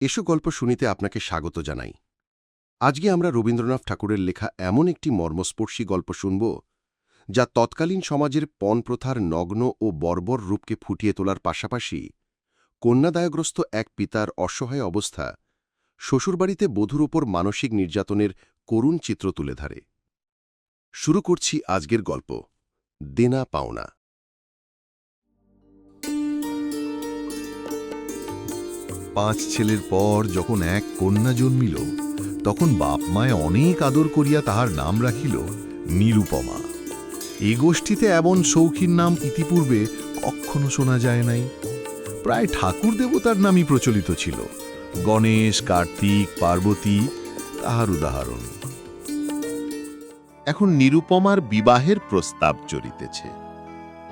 এসো গল্প শুনিতে আপনাকে স্বাগত জানাই। আজকে আমরা রবীন্দ্রনাথ ঠাকুরের লেখা এমন একটি মর্মস্পর্শী গল্প শুনব, যা তৎকালীন সমাজের পণপ্রথার নগ্ন ও বর্বর রূপকে ফুটিয়ে তোলার পাশাপাশি কন্যাদায়গ্রস্ত এক পিতার অসহায় অবস্থা, শ্বশুরবাড়িতে বধূর ওপর মানসিক নির্যাতনের করুণ চিত্র তুলে ধরে। শুরু করছি আজকের গল্প, দেনা পাওনা। পাঁচ ছেলের পর যখন এক কন্যা জন্মিল, তখন বাপ মায় অনেক আদর করিয়া তাহার নাম রাখিল নিরুপমা। এ গোষ্ঠীতে এমন শৌখিন নাম ইতিপূর্বে কখনো শোনা যায় নাই। প্রায় ঠাকুর দেবতার নামই প্রচলিত ছিল, গণেশ, কার্তিক, পার্বতী তাহার উদাহরণ। এখন নিরুপমার বিবাহের প্রস্তাব চলিতেছে।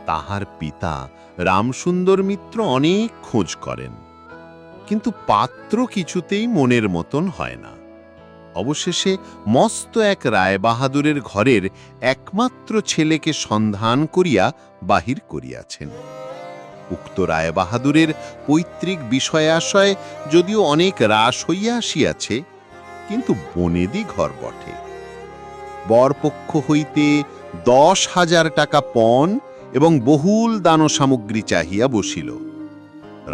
তাহার পিতা রামসুন্দর মিত্র অনেক খোঁজ করেন, কিন্তু পাত্র কিছুতেই মনের মতন হয় না। অবশেষে মস্ত এক রায়বাহাদুরের ঘরের একমাত্র ছেলেকে সন্ধান করিয়া বাহির করিয়াছেন। উক্ত রায়বাহাদুরের পৈতৃক বিষয়াশয় যদিও অনেক হ্রাস হইয়া আসিয়াছে, কিন্তু বনেদি ঘর বটে। বরপক্ষ হইতে 10,000 টাকা পণ এবং বহুল দানসামগ্রী চাহিয়া বসিল।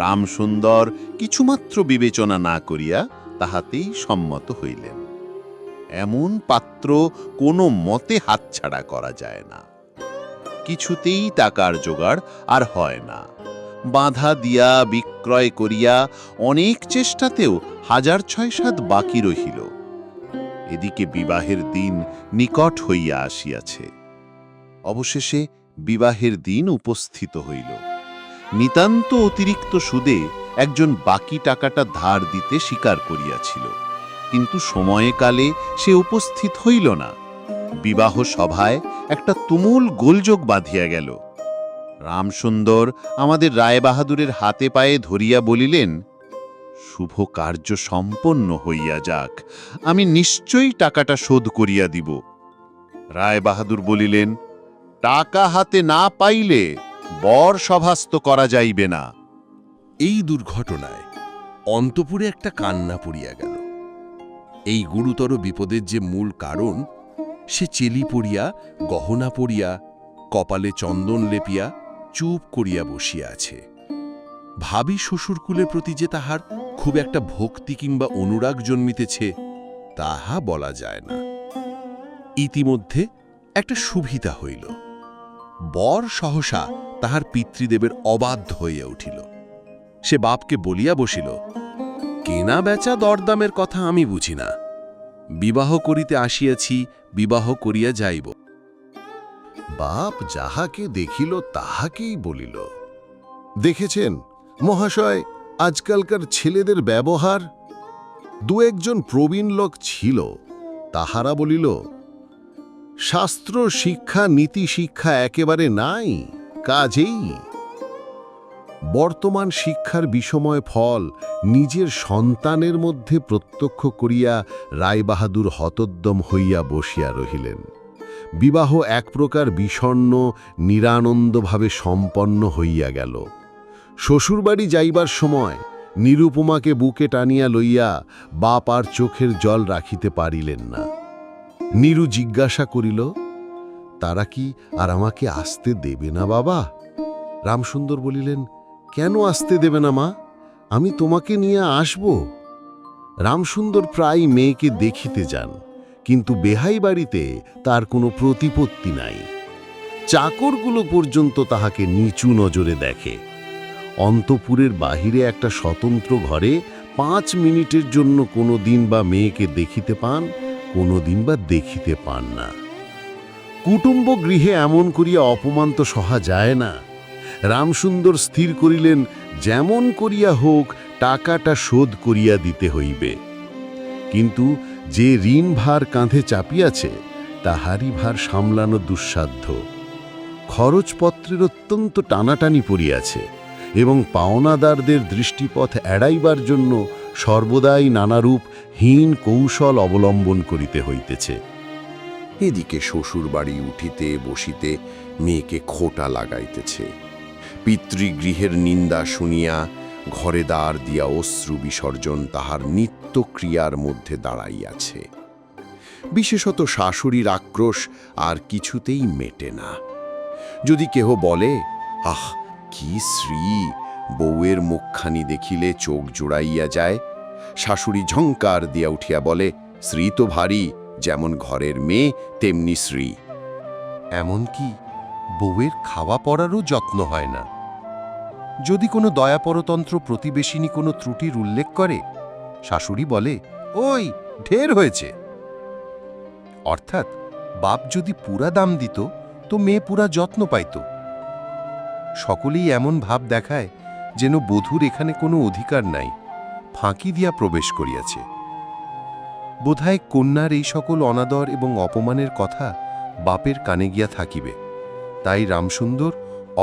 রামসুন্দর কিছুমাত্র বিবেচনা না করিয়া তাহাতেই সম্মত হইলেন। এমন পাত্র কোনো মতে হাতছাড়া করা যায় না। কিছুতেই টাকার জোগাড় আর হয় না। বাঁধা দিয়া বিক্রয় করিয়া অনেক চেষ্টাতেও 1,000-6,7 বাকি রহিল। এদিকে বিবাহের দিন নিকট হইয়া আসিয়াছে। অবশেষে বিবাহের দিন উপস্থিত হইল। নিতান্ত অতিরিক্ত সুদে একজন বাকি টাকাটা ধার দিতে স্বীকার করিয়াছিল, কিন্তু সময়ে কালে সে উপস্থিত হইল না। বিবাহ সভায় একটা তুমুল গোলযোগ বাঁধিয়া গেল। রামসুন্দর আমাদের রায়বাহাদুরের হাতে পায়ে ধরিয়া বলিলেন, শুভ কার্য সম্পন্ন হইয়া যাক, আমি নিশ্চয়ই টাকাটা শোধ করিয়া দিব। রায়বাহাদুর বলিলেন, টাকা হাতে না পাইলে বর সভাস্থ করা যাইবে না। এই দুর্ঘটনায় অন্তপুরে একটা কান্না পড়িয়া গেল। এই গুরুতর বিপদের যে মূল কারণ, সে চেলি পড়িয়া, গহনা পড়িয়া, কপালে চন্দন লেপিয়া চুপ করিয়া বসিয়া আছে। ভাবী শ্বশুরকুলের প্রতি যে তাহার খুব একটা ভক্তি কিংবা অনুরাগ জন্মিতেছে, তাহা বলা যায় না। ইতিমধ্যে একটা সুবিধা হইল। বর সহসা তাহার পিতৃদেবের অবাধ্য হইয়া উঠিল। সে বাপকে বলিয়া বসিল, কেনা বেচা দরদামের কথা আমি বুঝি না। বিবাহ করিতে আসিয়াছি, বিবাহ করিয়া যাইব। বাপ যাহাকে দেখিল তাহাকেই বলিল, দেখেছেন মহাশয়, আজকালকার ছেলেদের ব্যবহার। দু একজন প্রবীণ লোক ছিল, তাহারা বলিল, শাস্ত্র শিক্ষা নীতি শিক্ষা একেবারে নাই, কাজেই। বর্তমান শিক্ষার বিষময় ফল নিজের সন্তানের মধ্যে প্রত্যক্ষ করিয়া রায়বাহাদুর হতোদ্যম হইয়া বসিয়া রহিলেন। বিবাহ এক প্রকার বিষণ্ণ নিরানন্দভাবে সম্পন্ন হইয়া গেল। শ্বশুরবাড়ি যাইবার সময় নিরুপমাকে বুকে টানিয়া লইয়া বাপ আর চোখের জল রাখিতে পারিলেন না। নীরু জিজ্ঞাসা করিল, তারা কি আর আমাকে আসতে দেবে না বাবা? রামসুন্দর বলিলেন, কেন আসতে দেবে না মা? আমি তোমাকে নিয়ে আসব। রামসুন্দর প্রায় মেয়েকে দেখিতে যান, কিন্তু বেহাই বাড়িতে তার কোনো প্রতিপত্তি নাই। চাকরগুলো পর্যন্ত তাহাকে নিচু নজরে দেখে। অন্তপুরের বাহিরে একটা স্বতন্ত্র ঘরে 5 মিনিটের জন্য কোনো দিন বা মেয়েকে দেখিতে পান, কোনো দিন বা দেখিতে পান না। কুটুম্ব গৃহে এমন করিয়া অপমান তো সহা যায় না। রামসুন্দর স্থির করিলেন, যেমন করিয়া হোক টাকাটা শোধ করিয়া দিতে হইবে। কিন্তু যে ঋণ ভার কাঁধে চাপিয়াছে, তাহারই ভার সামলানো দুঃসাধ্য। খরচপত্রের অত্যন্ত টানাটানি পড়িয়াছে এবং পাওনাদারদের দৃষ্টিপথ এড়াইবার জন্য সর্বদাই নানারূপ হীন কৌশল অবলম্বন করিতে হইতেছে। এদিকে শ্বশুরবাড়ি উঠিতে বসিতে মেয়েকে খোঁটা লাগাইতেছে। পিতৃগৃহের নিন্দা শুনিয়া ঘরে দ্বার দিয়া অশ্রু বিসর্জন তাহার নিত্য ক্রিয়ার মধ্যে দাঁড়াইয়াছে। বিশেষত শাশুড়ির আক্রোশ আর কিছুতেই মেটে না। যদি কেহ বলে, আহ কি শ্রী, বউয়ের মুখখানি দেখিলে চোখ জুড়াইয়া যায়, শাশুড়ি ঝঙ্কার দিয়া উঠিয়া বলে, শ্রী তো ভারী, যেমন ঘরের মেয়ে তেমনি শ্রী। এমনকি বউয়ের খাওয়া পড়ারও যত্ন হয় না। যদি কোনো দয়াপরতন্ত্র প্রতিবেশিনী কোনো ত্রুটির উল্লেখ করে, শাশুড়ি বলে, ওই ঢের হয়েছে। অর্থাৎ বাপ যদি পুরা দাম দিত তো মেয়ে পুরা যত্ন পাইত। সকলেই এমন ভাব দেখায় যেন বধূর এখানে কোনো অধিকার নাই, ফাঁকি দিয়া প্রবেশ করিয়াছে। বোধহয় কন্যার এই সকল অনাদর এবং অপমানের কথা বাপের কানে গিয়া থাকিবে, তাই রামসুন্দর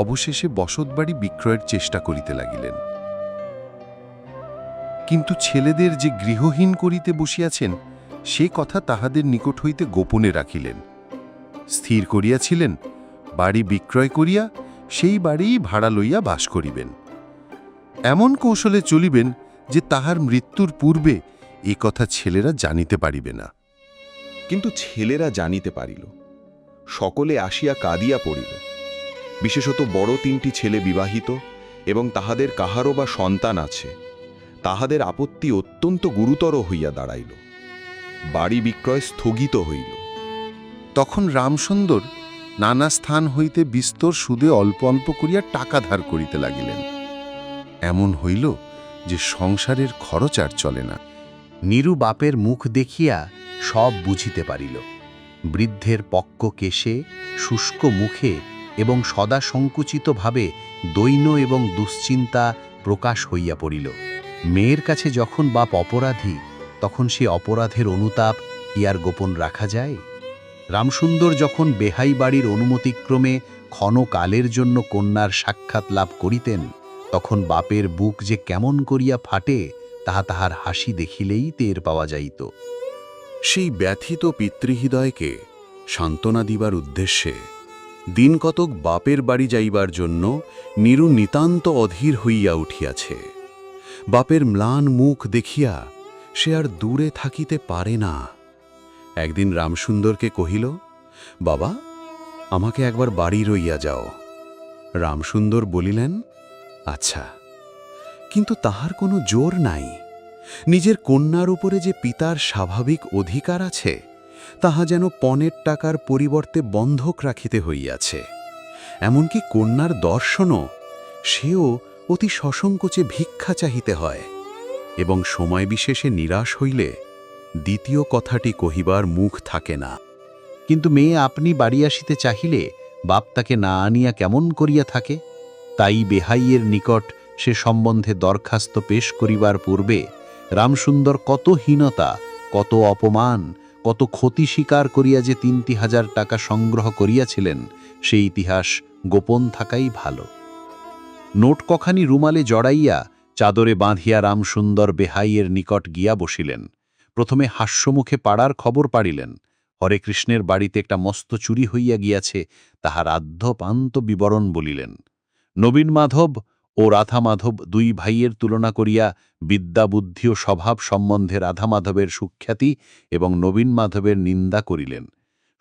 অবশেষে বসতবাড়ি বিক্রয়ের চেষ্টা করিতে লাগিলেন। কিন্তু ছেলেদের যে গৃহহীন করিতে বসিয়াছেন সে কথা তাহাদের নিকট হইতে গোপনে রাখিলেন। স্থির করিয়াছিলেন বাড়ি বিক্রয় করিয়া সেই বাড়িই ভাড়া লইয়া বাস করিবেন। এমন কৌশলে চলিবেন যে তাহার মৃত্যুর পূর্বে এ কথা ছেলেরা জানিতে পারিবে না। কিন্তু ছেলেরা জানিতে পারিল, সকলে আসিয়া কাঁদিয়া পড়িল। বিশেষত বড় 3টি ছেলে বিবাহিত এবং তাহাদের কাহারও বা সন্তান আছে। তাহাদের আপত্তি অত্যন্ত গুরুতর হইয়া দাঁড়াইল। বাড়ি বিক্রয় স্থগিত হইল। তখন রামসুন্দর নানা স্থান হইতে বিস্তর সুদে অল্প অল্প করিয়া টাকা ধার করিতে লাগিলেন। এমন হইল যে সংসারের খরচ আর চলে না। নীরু বাপের মুখ দেখিয়া সব বুঝিতে পারিল। বৃদ্ধের পক্ক কেশে, শুষ্ক মুখে এবং সদা সংকুচিতভাবে দৈন্য এবং দুশ্চিন্তা প্রকাশ হইয়া পড়িল। মেয়ের কাছে যখন বাপ অপরাধী, তখন সে অপরাধের অনুতাপ কি আর গোপন রাখা যায়? রামসুন্দর যখন বেহাই বাড়ির অনুমতিক্রমে ক্ষণকালের জন্য কন্যার সাক্ষাৎ লাভ করিতেন, তখন বাপের বুক যে কেমন করিয়া ফাটে তাহা তাহার হাসি দেখিলেই টের পাওয়া যাইত। সেই ব্যথিত পিতৃহৃদয়কে সান্ত্বনা দিবার উদ্দেশ্যে দিন কতক বাপের বাড়ি যাইবার জন্য নীরু নিতান্ত অধীর হইয়া উঠিয়াছে। বাপের ম্লান মুখ দেখিয়া সে আর দূরে থাকিতে পারে না। একদিন রামসুন্দরকে কহিল, বাবা, আমাকে একবার বাড়ি রইয়া যাও। রামসুন্দর বলিলেন, আচ্ছা, কিন্তু তাহার কোনো জোর নাই। নিজের কন্যার উপরে যে পিতার স্বাভাবিক অধিকার আছে, তাহা যেন পণের টাকার পরিবর্তে বন্ধক রাখিতে হইয়াছে। এমনকি কন্যার দর্শনও সেও অতি সসংকোচে ভিক্ষা চাহিতে হয়, এবং সময় বিশেষে নিরাশ হইলে দ্বিতীয় কথাটি কহিবার মুখ থাকে না। কিন্তু মেয়ে আপনি বাড়ি আসিতে চাহিলে বাপ তাকে না আনিয়া কেমন করিয়া থাকে? তাই বেহাইয়ের নিকট সে সম্বন্ধে দরখাস্ত পেশ করিবার পূর্বে রামসুন্দর কত হীনতা, কত অপমান, কত ক্ষতি স্বীকার করিয়া যে 3,000 টাকা সংগ্রহ করিয়াছিলেন, সেই ইতিহাস গোপন থাকাই ভালো। নোট কখানি রুমালে জড়াইয়া চাদরে বাঁধিয়া রামসুন্দর বেহাইয়ের নিকট গিয়া বসিলেন। প্রথমে হাস্যমুখে পাড়ার খবর পাড়িলেন। হরে কৃষ্ণের বাড়িতে একটা মস্ত চুরি হইয়া গিয়াছে, তাহার আদ্যপান্ত বিবরণ বলিলেন। নবীন মাধব ও রাধা মাধব 2 ভাইয়ের তুলনা করিয়া বিদ্যা, বুদ্ধি ও স্বভাব সম্বন্ধে রাধা মাধবের সুখ্যাতি এবং নবীন মাধবের নিন্দা করিলেন।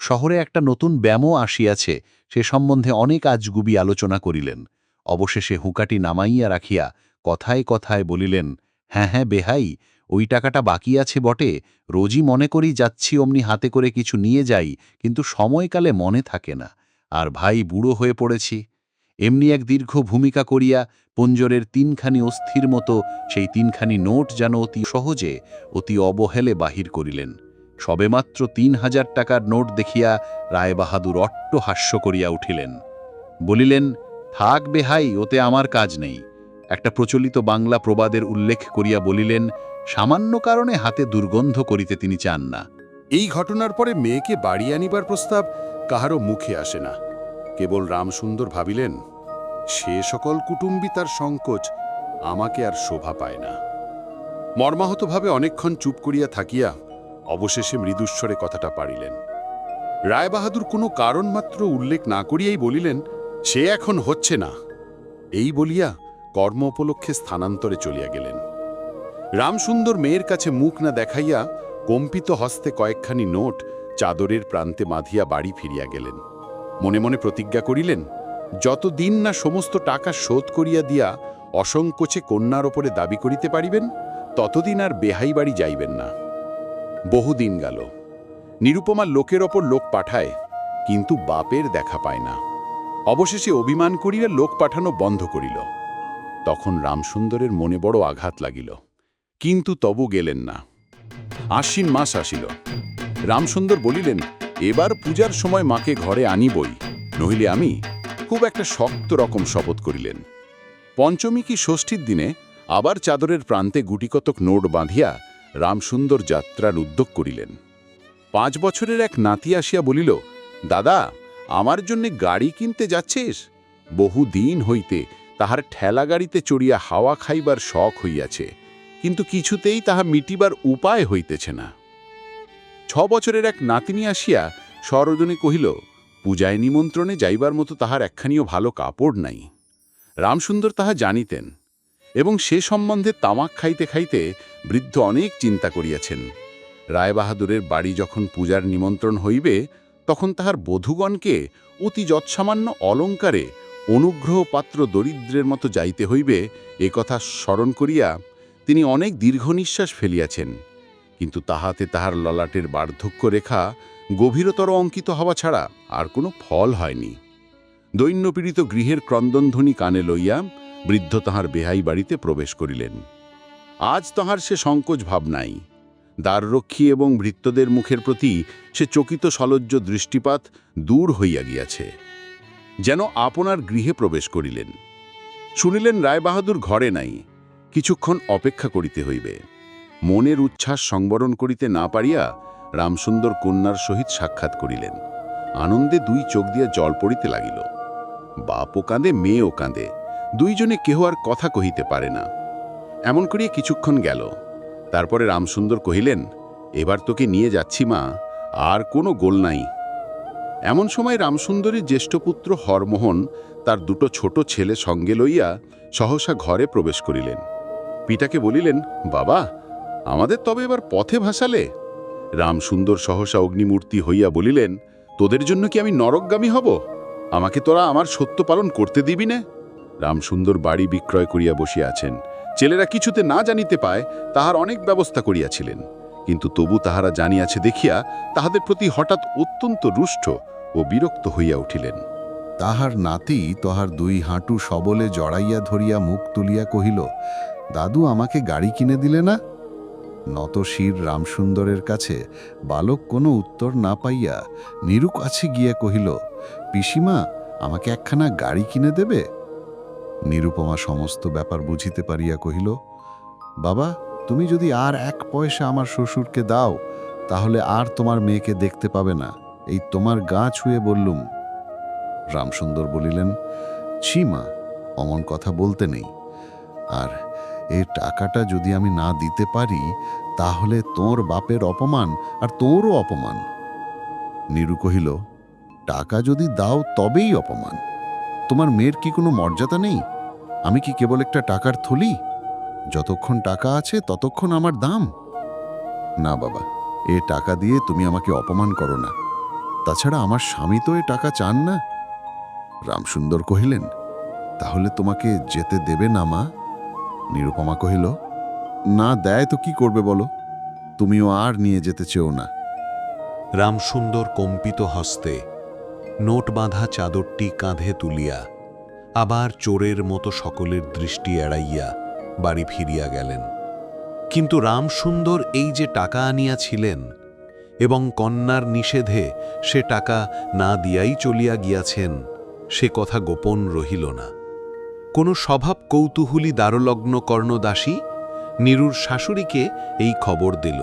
শহরে একটা নতুন ব্যামো আসিয়াছে, সে সম্বন্ধে অনেক আজগুবি আলোচনা করিলেন। অবশেষে হুঁকাটি নামাইয়া রাখিয়া কথায় কথায় বলিলেন, হ্যাঁ হ্যাঁ বেহাই, ওই টাকাটা বাকি আছে বটে, রোজই মনে করি যাচ্ছি অমনি হাতে করে কিছু নিয়ে যাই, কিন্তু সময়কালে মনে থাকে না। আর ভাই বুড়ো হয়ে পড়েছি। এমনি এক দীর্ঘ ভূমিকা করিয়া পঞ্জরের 3খানি অস্থির মতো সেই 3খানি নোট যেন অতি সহজে, অতি অবহেলে বাহির করিলেন। সবেমাত্র 3,000 টাকার নোট দেখিয়া রায়বাহাদুর অট্ট হাস্য করিয়া উঠিলেন। বলিলেন, থাক বেহাই, ওতে আমার কাজ নেই। একটা প্রচলিত বাংলা প্রবাদের উল্লেখ করিয়া বলিলেন, সামান্য কারণে হাতে দুর্গন্ধ করিতে তিনি চান না। এই ঘটনার পরে মেয়েকে বাড়ি আনিবার প্রস্তাব কাহারও মুখে আসে না। কেবল রামসুন্দর ভাবিলেন, সে সকল কুটুম্বী তার সংকোচ আমাকে আর শোভা পায় না। মর্মাহতভাবে অনেকক্ষণ চুপ করিয়া থাকিয়া অবশেষে মৃদুস্বরে কথাটা পাড়িলেন। রায়বাহাদুর কোনো কারণ মাত্র উল্লেখ না করিয়াই বলিলেন, সে এখন হচ্ছে না। এই বলিয়া কর্ম উপলক্ষে স্থানান্তরে চলিয়া গেলেন। রামসুন্দর মেয়ের কাছে মুখ না দেখাইয়া কম্পিত হস্তে কয়েকখানি নোট চাদরের প্রান্তে বাঁধিয়া বাড়ি ফিরিয়া গেলেন। মনে মনে প্রতিজ্ঞা করিলেন, যতদিন না সমস্ত টাকা শোধ করিয়া দিয়া অসংকোচে কন্যার ওপরে দাবি করিতে পারিবেন, ততদিন আর বেহাই বাড়ি যাইবেন না। বহুদিন গেল। নিরুপমা লোকের ওপর লোক পাঠায়, কিন্তু বাপের দেখা পায় না। অবশেষে অভিমান করিয়া লোক পাঠানো বন্ধ করিল। তখন রামসুন্দরের মনে বড় আঘাত লাগিল, কিন্তু তবু গেলেন না। আশ্বিন মাস আসিল। রামসুন্দর বলিলেন, এবার পূজার সময় মাকে ঘরে আনিবই, নহিলে আমি। খুব একটা শক্ত রকম শপথ করিলেন। পঞ্চমী কি ষষ্ঠীর দিনে আবার চাদরের প্রান্তে গুটিকতক নোট বাঁধিয়া রামসুন্দর যাত্রার উদ্যোগ করিলেন। 5 বছরের এক নাতি আসিয়া বলিল, দাদা, আমার জন্যে গাড়ি কিনতে যাচ্ছিস? বহুদিন হইতে তাহার ঠেলা গাড়িতে চড়িয়া হাওয়া খাইবার শখ হইয়াছে, কিন্তু কিছুতেই তাহা মিটিবার উপায় হইতেছে না। 6 বছরের এক নাতিনী আসিয়া সরোদনে কহিল, পূজায় নিমন্ত্রণে যাইবার মতো তাহার একখানিও ভালো কাপড় নাই। রামসুন্দর তাহা জানিতেন, এবং সে সম্বন্ধে তামাক খাইতে খাইতে বৃদ্ধ অনেক চিন্তা করিয়াছেন। রায়বাহাদুরের বাড়ি যখন পূজার নিমন্ত্রণ হইবে, তখন তাহার বধূগণকে অতি যৎসামান্য অলঙ্কারে অনুগ্রহ পাত্র দরিদ্রের মতো যাইতে হইবে, এ কথা স্মরণ করিয়া তিনি অনেক দীর্ঘ নিঃশ্বাস ফেলিয়াছেন। কিন্তু তাহাতে তাহার ললাটের বার্ধক্য রেখা গভীরতর অঙ্কিত হওয়া ছাড়া আর কোনো ফল হয়নি। দৈন্যপীড়িত গৃহের ক্রন্দনধ্বনি কানে লইয়া বৃদ্ধ তাহার বেহাই বাড়িতে প্রবেশ করিলেন। আজ তাহার সে সংকোচ ভাব নাই। দ্বাররক্ষী এবং ভৃত্যদের মুখের প্রতি সে চকিত সলজ্জ দৃষ্টিপাত দূর হইয়া গিয়াছে। যেন আপনার গৃহে প্রবেশ করিলেন। শুনিলেন রায়বাহাদুর ঘরে নাই, কিছুক্ষণ অপেক্ষা করিতে হইবে। মনের উচ্ছ্বাস সংবরণ করিতে না পারিয়া রামসুন্দর কন্যার সহিত সাক্ষাৎ করিলেন। আনন্দে 2 চোখ দিয়া জল পড়িতে লাগিল। বাপও কাঁদে, মেয়েও কাঁদে, দুইজনে কেহ আর কথা কহিতে পারে না। এমন করিয়া কিছুক্ষণ গেল। তারপরে রামসুন্দর কহিলেন, এবার তোকে নিয়ে যাচ্ছি মা, আর কোনো গোল নাই। এমন সময় রামসুন্দরীর জ্যেষ্ঠপুত্র হরমোহন তার 2 ছোট ছেলে সঙ্গে লইয়া সহসা ঘরে প্রবেশ করিলেন। পিতাকে বলিলেন, বাবা, আমাদের তবে এবার পথে ভাসালে? রামসুন্দর সহসা অগ্নিমূর্তি হইয়া বলিলেন, তোদের জন্য কি আমি নরকগামী হব? আমাকে তোরা আমার সত্য পালন করতে দিবি না? রামসুন্দর বাড়ি বিক্রয় করিয়া বসিয়া আছেন। ছেলেরা কিছুতে না জানিতে পায় তাহার অনেক ব্যবস্থা করিয়াছিলেন, কিন্তু তবু তাহারা জানিয়াছে দেখিয়া তাহাদের প্রতি হঠাৎ অত্যন্ত রুষ্ট ও বিরক্ত হইয়া উঠিলেন। তাহার নাতি তাহার 2 হাঁটু সবলে জড়াইয়া ধরিয়া মুখ তুলিয়া কহিল, দাদু, আমাকে গাড়ি কিনে দিলে না? নত শির রামসুন্দরের কাছে বালক কোনো উত্তর না পাইয়া নিরু কাছে গিয়া কহিল, পিসিমা, আমাকে একখানা গাড়ি কিনে দেবে? নিরুপমা সমস্ত ব্যাপার বুঝিতে পারিয়া কহিল, বাবা, তুমি যদি আর 1 পয়সা আমার শ্বশুরকে দাও, তাহলে আর তোমার মেয়েকে দেখতে পাবে না, এই তোমার গা ছুঁয়ে বললুম। রামসুন্দর বলিলেন, ছি মা, অমন কথা বলতে নেই। আর এই টাকাটা যদি আমি না দিতে পারি, তাহলে তোর বাপের অপমান আর তোরও অপমান। নিরু কহিল, টাকা যদি দাও তবেই অপমান। তোমার মেয়ের কি কোনো মর্যাদা নেই? আমি কি কেবল একটা টাকার থলি? যতক্ষণ টাকা আছে ততক্ষণ আমার দাম। না বাবা, এ টাকা দিয়ে তুমি আমাকে অপমান করো না। তাছাড়া আমার স্বামী তো এ টাকা চান না। রামসুন্দর কহিলেন, তাহলে তোমাকে যেতে দেবে না মা? নিরুপমা কহিল, না দেয় তো কি করবে বলো? তুমিও আর নিয়ে যেতে চেও না। রামসুন্দর কম্পিত হস্তে নোট বাঁধা চাদরটি কাঁধে তুলিয়া আবার চোরের মতো সকলের দৃষ্টি এড়াইয়া বাড়ি ফিরিয়া গেলেন। কিন্তু রামসুন্দর এই যে টাকা আনিয়াছিলেন এবং কন্যার নিষেধে সে টাকা না দিয়াই চলিয়া গিয়াছেন, সে কথা গোপন রহিল না। কোনো স্বভাব কৌতূহলী দ্বারলগ্ন কর্ণদাসী নিরুর শাশুড়িকে এই খবর দিল।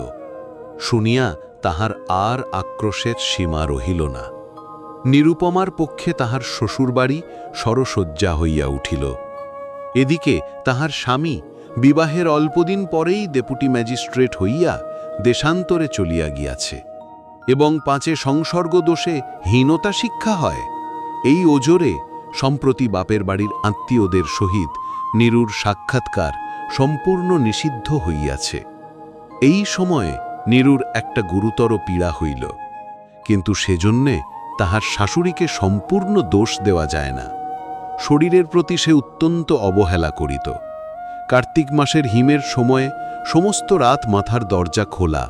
শুনিয়া তাহার আর আক্রোশের সীমা রহিল না। নিরুপমার পক্ষে তাহার শ্বশুরবাড়ি সরসজ্জা হইয়া উঠিল। এদিকে তাহার স্বামী বিবাহের অল্পদিন পরেই ডেপুটি ম্যাজিস্ট্রেট হইয়া দেশান্তরে চলিয়া গিয়াছে, এবং 5 সংসর্গ দোষে হীনতা শিক্ষা হয়, এই ওজরে সম্প্রতি বাপের বাড়ির আত্মীয়দের সহিত নীরুর সাক্ষাৎকার সম্পূর্ণ নিষিদ্ধ হইয়াছে। এই সময়ে নীরুর একটা গুরুতর পীড়া হইল, কিন্তু সেজন্যে তাহার শাশুড়িকে সম্পূর্ণ দোষ দেওয়া যায় না। শরীরের প্রতি সে অত্যন্ত অবহেলা করিত। কার্তিক মাসের হিমের সময়ে সমস্ত রাত মাথার দরজা খোলা,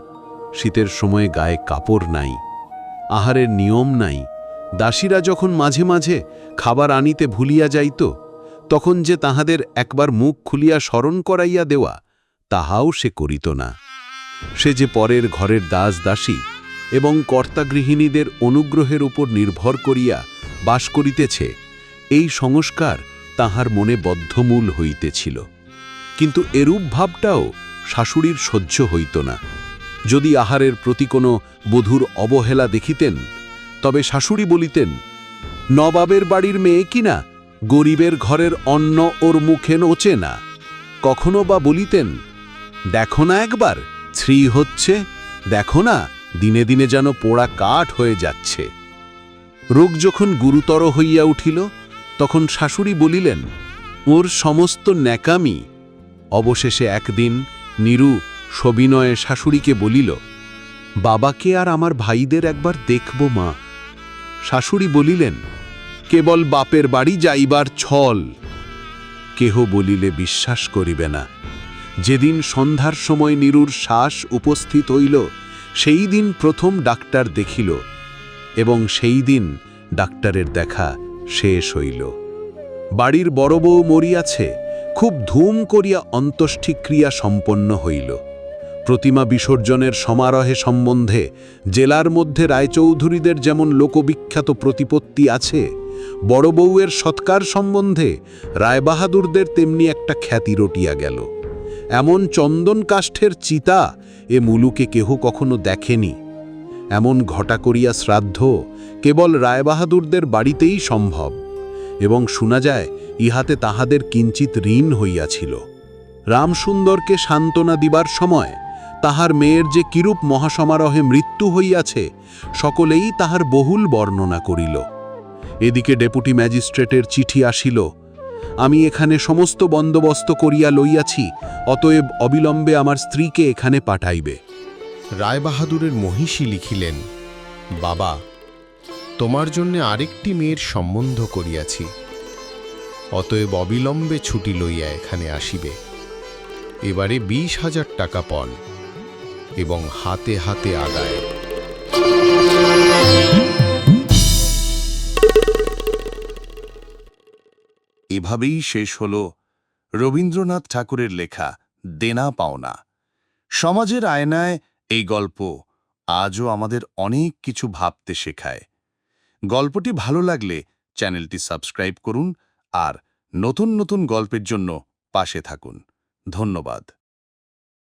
শীতের সময়ে গায়ে কাপড় নাই, আহারের নিয়ম নাই। দাসীরা যখন মাঝে মাঝে খাবার আনিতে ভুলিয়া যাইত, তখন যে তাহাদের একবার মুখ খুলিয়া স্মরণ করাইয়া দেওয়া, তাহাও সে করিত না। সে যে পরের ঘরের দাস দাসী এবং কর্তাগৃহিণীদের অনুগ্রহের উপর নির্ভর করিয়া বাস করিতেছে, এই সংস্কার তাহার মনে বদ্ধমূল হইতেছিল। কিন্তু এরূপ ভাবটাও শাশুড়ির সহ্য হইত না। যদি আহারের প্রতি কোনো বধূর অবহেলা দেখিতেন, তবে শাশুড়ি বলিতেন, নবাবের বাড়ির মেয়ে কিনা, গরিবের ঘরের অন্ন ওর মুখে নোচে না। কখনো বা বলিতেন, দেখো না একবার শ্রী হচ্ছে, দেখো না দিনে দিনে যেন পোড়া কাঠ হয়ে যাচ্ছে। রোগ যখন গুরুতর হইয়া উঠিল, তখন শাশুড়ি বলিলেন, ওর সমস্ত ন্যাকামি। অবশেষে একদিন নীরু সবিনয়ে শাশুড়িকে বলিল, বাবাকে আর আমার ভাইদের একবার দেখব মা। শাশুড়ি বলিলেন, কেবল বাপের বাড়ি যাইবার ছল। কেহ বলিলে বিশ্বাস করিবে না। যেদিন সন্ধ্যার সময় নীরুর শ্বাস উপস্থিত হইল, সেই দিন প্রথম ডাক্তার দেখিল, এবং সেই দিন ডাক্তারের দেখা শেষ হইল। বাড়ির বড় বউ মরিয়াছে, খুব ধুম করিয়া অন্ত্যেষ্টিক্রিয়া সম্পন্ন হইল। প্রতিমা বিসর্জনের সমারোহে সম্বন্ধে জেলার মধ্যে রায়চৌধুরীদের যেমন লোকবিখ্যাত প্রতিপত্তি আছে, বড় বউয়ের সৎকার সম্বন্ধে রায়বাহাদুরদের তেমনি একটা খ্যাতি রটিয়া গেল। এমন চন্দন কাষ্ঠের চিতা এ মুলুকে কেহ কখনো দেখেনি। এমন ঘটা করিয়া শ্রাদ্ধ কেবল রায়বাহাদুরদের বাড়িতেই সম্ভব, এবং শোনা যায় ইহাতে তাহাদের কিঞ্চিত ঋণ হইয়াছিল। রামসুন্দরকে সান্ত্বনা দিবার সময় তাহার মেয়ের যে কিরূপ মহাসমারোহে মৃত্যু হইয়াছে, সকলেই তাহার বহুল বর্ণনা করিল। এদিকে ডেপুটি ম্যাজিস্ট্রেটের চিঠি আসিল, আমি এখানে সমস্ত বন্দোবস্ত করিয়া লইয়াছি, অতএব অবিলম্বে আমার স্ত্রীকে এখানে পাঠাইবে। রায়বাহাদুরের মহিষী লিখিলেন, বাবা, তোমার জন্যে আরেকটি মেয়ের সম্বন্ধ করিয়াছি, অতএব অবিলম্বে ছুটি লইয়া এখানে আসিবে। এবারে 20,000 টাকা পণ, এবং হাতে হাতে আদায়। এভাবেই শেষ হল রবীন্দ্রনাথ ঠাকুরের লেখা দেনা পাওনা। সমাজের আয়নায় এই গল্প আজও আমাদের অনেক কিছু ভাবতে শেখায়। গল্পটি ভালো লাগলে চ্যানেলটি সাবস্ক্রাইব করুন আর নতুন নতুন গল্পের জন্য পাশে থাকুন। ধন্যবাদ।